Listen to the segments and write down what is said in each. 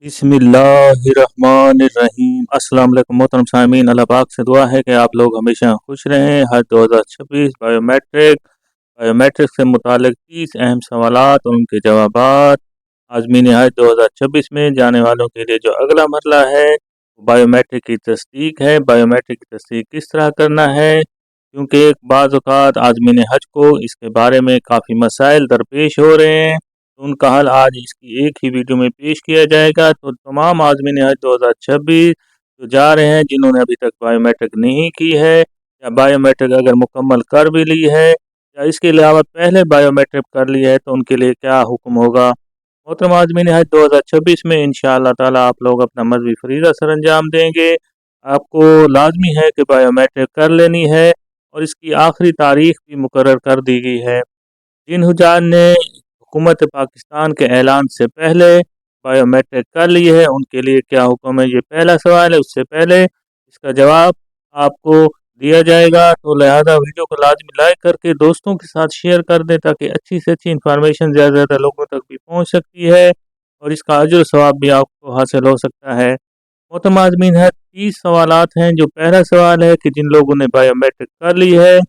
बिस्मिल्लाहिर्रहमानिर्रहीम। अस्सलाम वालेकुम मोहतरम सामीन, अल्लाह पाक से दुआ है कि आप लोग हमेशा खुश रहें। हर 2026 बायोमेट्रिक से मुतालिक 30 अहम सवालात और उनके जवाबात। आज़मीन हज 2026 में जाने वालों के लिए जो अगला मरला है वो बायोमेट्रिक की तस्दीक है। बायोमेट्रिक की तस्दीक किस तरह करना है, क्योंकि बाज़ औक़ात आज़मीन हज को इसके बारे में काफ़ी मसाइल दरपेश हो रहे हैं, तो उनका हल आज इसकी एक ही वीडियो में पेश किया जाएगा। तो तमाम आज़मीन हज 2026 जो जा रहे हैं, जिन्होंने अभी तक बायोमेट्रिक नहीं की है या बायोमेट्रिक अगर मुकम्मल कर भी ली है या इसके अलावा पहले बायोमेट्रिक कर ली है, तो उनके लिए क्या हुक्म होगा। मोहतरम आज़मीन हज 2026 में इंशाअल्लाह ताला आप लोग अपना मजहबी फरीज़ा सर अंजाम देंगे। आपको लाजमी है कि बायोमेट्रिक कर लेनी है और इसकी आखिरी तारीख भी मुकर्रर कर दी गई है। जिन हुज्जाज ने हुकूमत पाकिस्तान के ऐलान से पहले बायोमेट्रिक कर ली है, उनके लिए क्या हुक्म है, ये पहला सवाल है। उससे पहले इसका जवाब आपको दिया जाएगा, तो लिहाजा वीडियो को लाजमी लाइक करके दोस्तों के साथ शेयर कर दें, ताकि अच्छी से अच्छी इन्फॉर्मेशन ज़्यादा से ज़्यादा लोगों तक भी पहुँच सकती है और इसका अजर सवाब भी आपको हासिल हो सकता है। मोहतरम आज़मीन है, 30 सवालात हैं। जो पहला सवाल है कि जिन लोगों ने बायोमेट्रिक कर ली है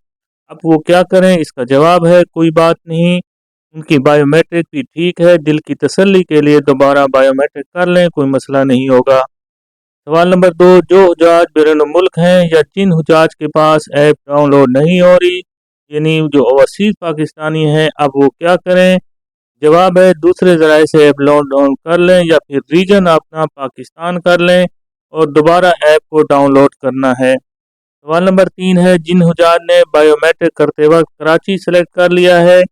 अब वो क्या करें। इसका जवाब है कोई बात नहीं, उनकी बायोमेट्रिक भी ठीक है। दिल की तसल्ली के लिए दोबारा बायोमेट्रिक कर लें, कोई मसला नहीं होगा। सवाल नंबर 2, जो हुज्जाज बैरून मुल्क हैं या जिन हुज्जाज के पास ऐप डाउनलोड नहीं हो रही, यानी जो ओवरसीज़ पाकिस्तानी हैं, अब वो क्या करें। जवाब है दूसरे ज़राए से ऐप डाउनलोड कर लें या फिर रीजन अपना पाकिस्तान कर लें और दोबारा ऐप को डाउनलोड करना है। सवाल नंबर 3 है, जिन हुज्जाज ने बायोमेट्रिक करते वक्त कराची सेलेक्ट कर लिया है,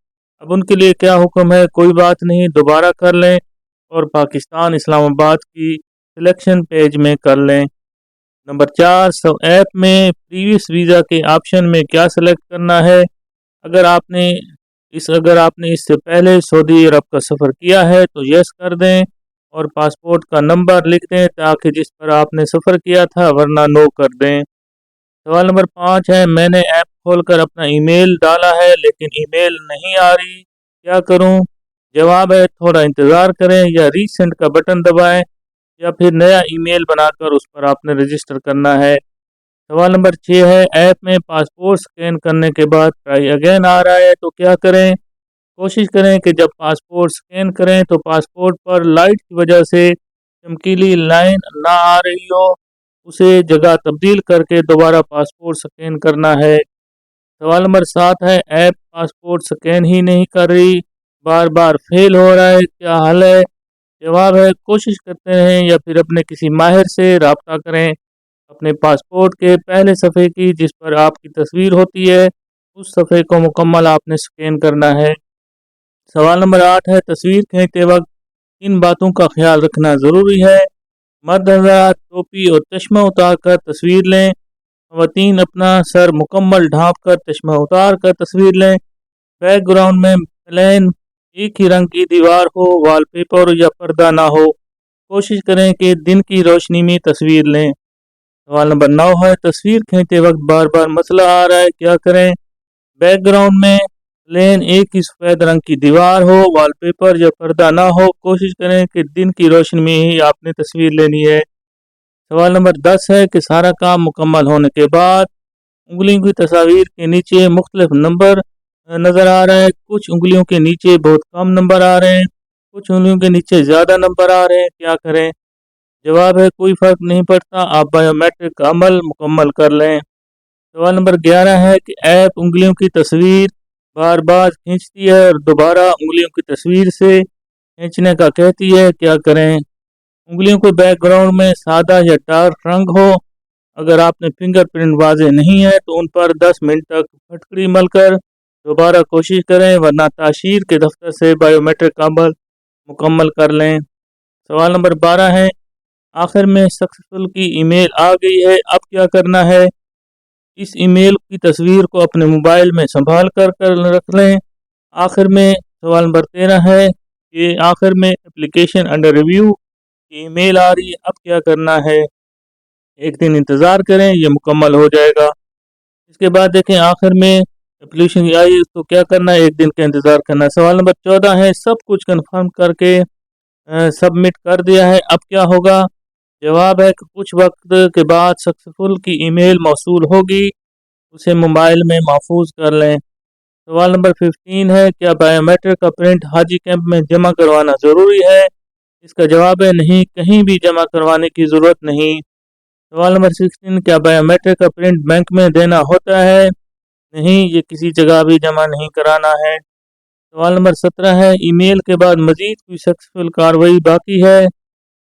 अब उनके लिए क्या हुक्म है। कोई बात नहीं, दोबारा कर लें और पाकिस्तान इस्लामाबाद की सिलेक्शन पेज में कर लें। नंबर 4, सब ऐप में प्रीवियस वीज़ा के ऑप्शन में क्या सेलेक्ट करना है। अगर आपने इससे पहले सऊदी अरब का सफ़र किया है तो यस कर दें और पासपोर्ट का नंबर लिख दें ताकि जिस पर आपने सफ़र किया था, वरना नो कर दें। सवाल नंबर 5 है, मैंने ऐप खोलकर अपना ईमेल डाला है लेकिन ईमेल नहीं आ रही, क्या करूं। जवाब है थोड़ा इंतज़ार करें या रीसेंड का बटन दबाएं या फिर नया ईमेल बनाकर उस पर आपने रजिस्टर करना है। सवाल नंबर 6 है, ऐप में पासपोर्ट स्कैन करने के बाद ट्राई अगेन आ रहा है, तो क्या करें। कोशिश करें कि जब पासपोर्ट स्कैन करें तो पासपोर्ट पर लाइट की वजह से चमकीली लाइन ना आ रही हो, उसे जगह तब्दील करके दोबारा पासपोर्ट स्कैन करना है। सवाल नंबर 7 है, ऐप पासपोर्ट स्कैन ही नहीं कर रही, बार बार फेल हो रहा है, क्या हल है। जवाब है कोशिश करते रहें या फिर अपने किसी माहिर से रब्ता करें। अपने पासपोर्ट के पहले सफ़े की जिस पर आपकी तस्वीर होती है, उस सफ़े को मुकम्मल आपने स्कैन करना है। सवाल नंबर 8 है, तस्वीर खींचते वक्त किन बातों का ख्याल रखना ज़रूरी है। मर्द हज़रात टोपी और चश्मा उतार कर तस्वीर लें। ख़वातीन अपना सर मुकम्मल ढाँप कर चश्मा उतार कर तस्वीर लें। बैकग्राउंड में प्लेन एक ही रंग की दीवार हो, वॉलपेपर या पर्दा ना हो। कोशिश करें कि दिन की रोशनी में तस्वीर लें। सवाल नंबर 9 है, तस्वीर खींचते वक्त बार बार मसला आ रहा है, क्या करें। बैकग्राउंड में प्लेन एक ही सफ़ेद रंग की दीवार हो, वॉलपेपर या पर्दा ना हो। कोशिश करें कि दिन की रोशनी में ही आपने तस्वीर लेनी है। सवाल नंबर 10 है कि सारा काम मुकम्मल होने के बाद उंगलियों की तस्वीर के नीचे मुख्तलिफ नंबर नज़र आ रहा है। कुछ उंगलियों के नीचे बहुत कम नंबर आ रहे हैं, कुछ उंगलियों के नीचे ज़्यादा नंबर आ रहे हैं, क्या करें। जवाब है कोई फ़र्क नहीं पड़ता, आप बायोमेट्रिक का अमल मुकम्मल कर लें। सवाल नंबर 11 है कि ऐप उंगलियों की तस्वीर बार बार खींचती है और दोबारा उंगलियों की तस्वीर से खींचने का कहती है, क्या करें। उंगलियों को बैकग्राउंड में सादा या डार्क रंग हो। अगर आपने फिंगरप्रिंट वाजे नहीं है तो उन पर 10 मिनट तक फटकड़ी मलकर दोबारा कोशिश करें, वरना ताशीर के दफ्तर से बायोमेट्रिक का अमल मुकम्मल कर लें। सवाल नंबर 12 है, आखिर में सक्सेसफुल की ईमेल आ गई है, अब क्या करना है। इस ईमेल की तस्वीर को अपने मोबाइल में संभाल कर रख लें। आखिर में सवाल नंबर 13 है कि आखिर में एप्लीकेशन अंडर रिव्यू की ईमेल आ रही है, अब क्या करना है। एक दिन इंतज़ार करें, ये मुकम्मल हो जाएगा। इसके बाद देखें आखिर में एप्लीकेशन आई तो क्या करना है, एक दिन का इंतज़ार करना है। सवाल नंबर 14 है, सब कुछ कन्फर्म करके सबमिट कर दिया है। अब क्या होगा? जवाब है कि कुछ वक्त के बाद सक्सेसफुल की ईमेल मौसूल होगी, उसे मोबाइल में महफूज कर लें। सवाल नंबर 15 है, क्या बायोमेट्रिक का प्रिंट हाजी कैंप में जमा करवाना ज़रूरी है? इसका जवाब है नहीं, कहीं भी जमा करवाने की ज़रूरत नहीं। सवाल नंबर 16, क्या बायोमेट्रिक का प्रिंट बैंक में देना होता है? नहीं, ये किसी जगह भी जमा नहीं कराना है। सवाल नंबर 17 है, ईमेल के बाद मज़ीद कोई सक्सेसफुल कार्रवाई बाकी है?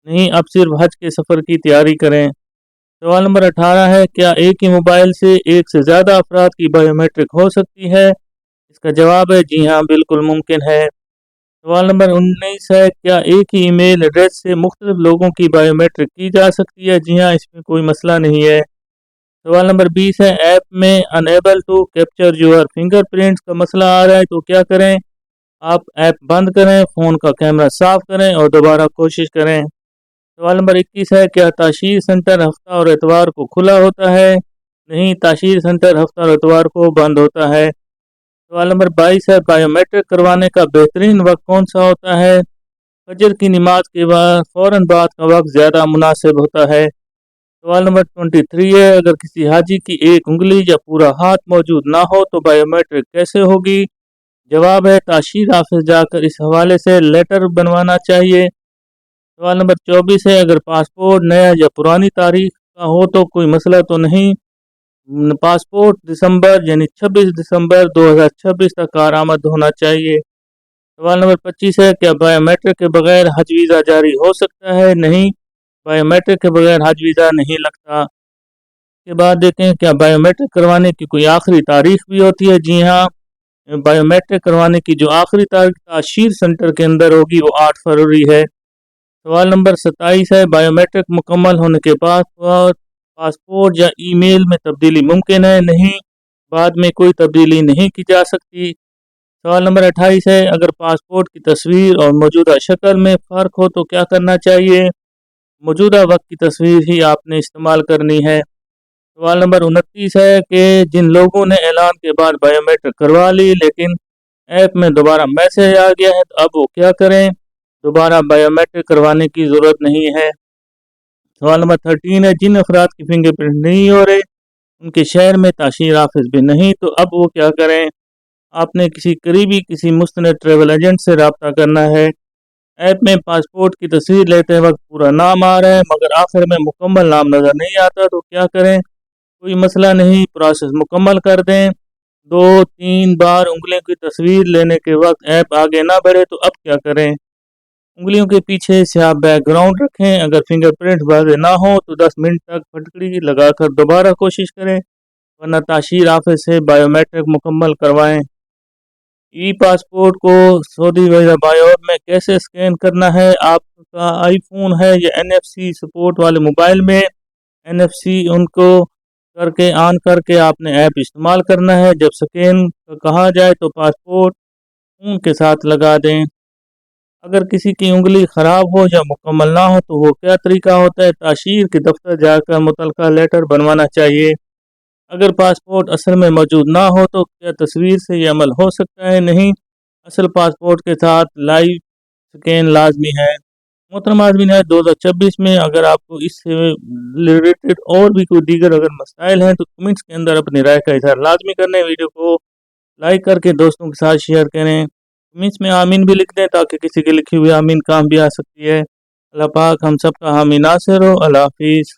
नहीं, अब सिर्फ हज के सफ़र की तैयारी करें। सवाल नंबर 18 है, क्या एक ही मोबाइल से एक से ज़्यादा अफराद की बायोमेट्रिक हो सकती है? इसका जवाब है जी हाँ, बिल्कुल मुमकिन है। सवाल नंबर 19 है, क्या एक ही ईमेल एड्रेस से मुख्तलिफ लोगों की बायोमेट्रिक की जा सकती है? जी हाँ, इसमें कोई मसला नहीं है। सवाल नंबर 20 है, ऐप में unable to capture your fingerprints का मसला आ रहा है तो क्या करें? आप ऐप बंद करें, फ़ोन का कैमरा साफ़ करें और दोबारा कोशिश करें। सवाल नंबर 21 है, क्या ताशीर सेंटर हफ्ता और एतवार को खुला होता है? नहीं, ताशीर सेंटर हफ्ता और एतवार को बंद होता है। सवाल नंबर 22 है, बायोमेट्रिक करवाने का बेहतरीन वक्त कौन सा होता है? फजर की नमाज के बाद फ़ौरन बाद का वक्त ज़्यादा मुनासिब होता है। सवाल नंबर 23 है, अगर किसी हाजी की एक उंगली या पूरा हाथ मौजूद ना हो तो बायोमेट्रिक कैसे होगी? जवाब है ताशीर ऑफिस जाकर इस हवाले से लेटर बनवाना चाहिए। सवाल नंबर 24 है, अगर पासपोर्ट नया या पुरानी तारीख का हो तो कोई मसला तो नहीं? पासपोर्ट दिसंबर यानी 26 दिसंबर 2026 तक कारआमद होना चाहिए। सवाल नंबर 25 है, क्या बायोमेट्रिक के बगैर हज वीज़ा जारी हो सकता है? नहीं, बायोमेट्रिक के बगैर हज वीज़ा नहीं लगता। के बाद देखें, क्या बायोमेट्रिक करवाने की कोई आखिरी तारीख भी होती है? जी हाँ, बायोमेट्रिक करवाने की जो आखिरी तारीख ताशीर सेंटर के अंदर होगी वो 8 फरवरी है। सवाल नंबर 27 है, बायोमेट्रिक मुकम्मल होने के बाद पासपोर्ट या ईमेल में तब्दीली मुमकिन है? नहीं, बाद में कोई तब्दीली नहीं की जा सकती। सवाल नंबर 28 है, अगर पासपोर्ट की तस्वीर और मौजूदा शक्ल में फ़र्क हो तो क्या करना चाहिए? मौजूदा वक्त की तस्वीर ही आपने इस्तेमाल करनी है। सवाल नंबर 29 है कि जिन लोगों ने ऐलान के बाद बायोमेट्रिक करवा ली लेकिन ऐप में दोबारा मैसेज आ गया है तो अब वो क्या करें? दोबारा बायोमेट्रिक करवाने की ज़रूरत नहीं है। सवाल नंबर 13 है, जिन अफराद की फिंगरप्रिंट नहीं हो रहे, उनके शहर में ताशीर ऑफिस भी नहीं, तो अब वो क्या करें? आपने किसी करीबी किसी मुस्तनद ट्रैवल एजेंट से रब्ता करना है। ऐप में पासपोर्ट की तस्वीर लेते वक्त पूरा नाम आ रहा है मगर आखिर में मुकम्मल नाम नज़र नहीं आता तो क्या करें? कोई मसला नहीं, प्रोसेस मुकम्मल कर दें। 2-3 बार उंगलियों की तस्वीर लेने के वक्त ऐप आगे ना बढ़े तो अब क्या करें? उंगलियों के पीछे से आप बैकग्राउंड रखें। अगर फिंगरप्रिंट वाज़ेह ना हो तो 10 मिनट तक फटकड़ी लगाकर दोबारा कोशिश करें, वरना ताशीर ऑफिस से बायोमेट्रिक मुकम्मल करवाएं। ई पासपोर्ट को सऊदी वीज़ा बायोर में कैसे स्कैन करना है? आपका आईफोन है या NFC सपोर्ट वाले मोबाइल में NFC उनको करके ऑन करके आपने ऐप इस्तेमाल करना है। जब स्कैन कहा जाए तो पासपोर्ट उनके साथ लगा दें। अगर किसी की उंगली ख़राब हो या मुकम्मल ना हो तो वो क्या तरीका होता है? ताशीर के दफ्तर जाकर मुतलका लेटर बनवाना चाहिए। अगर पासपोर्ट असल में मौजूद ना हो तो क्या तस्वीर से ये अमल हो सकता है? नहीं, असल पासपोर्ट के साथ लाइव स्कैन लाजमी है। मोहतरम आज़मीन, 2026 में अगर आपको इससे रिलेटेड और भी कोई दीगर अगर मसाइल हैं तो कमेंट्स के अंदर अपनी राय का इज़हार लाजमी करें। वीडियो को लाइक करके दोस्तों के साथ शेयर करें। कमेंट्स में आमीन भी लिख दें ताकि किसी की लिखी हुई आमीन काम भी आ सकती है। अल्लाह पाक हम सब का हामी नासिर हो। अल्लाह हाफिज़।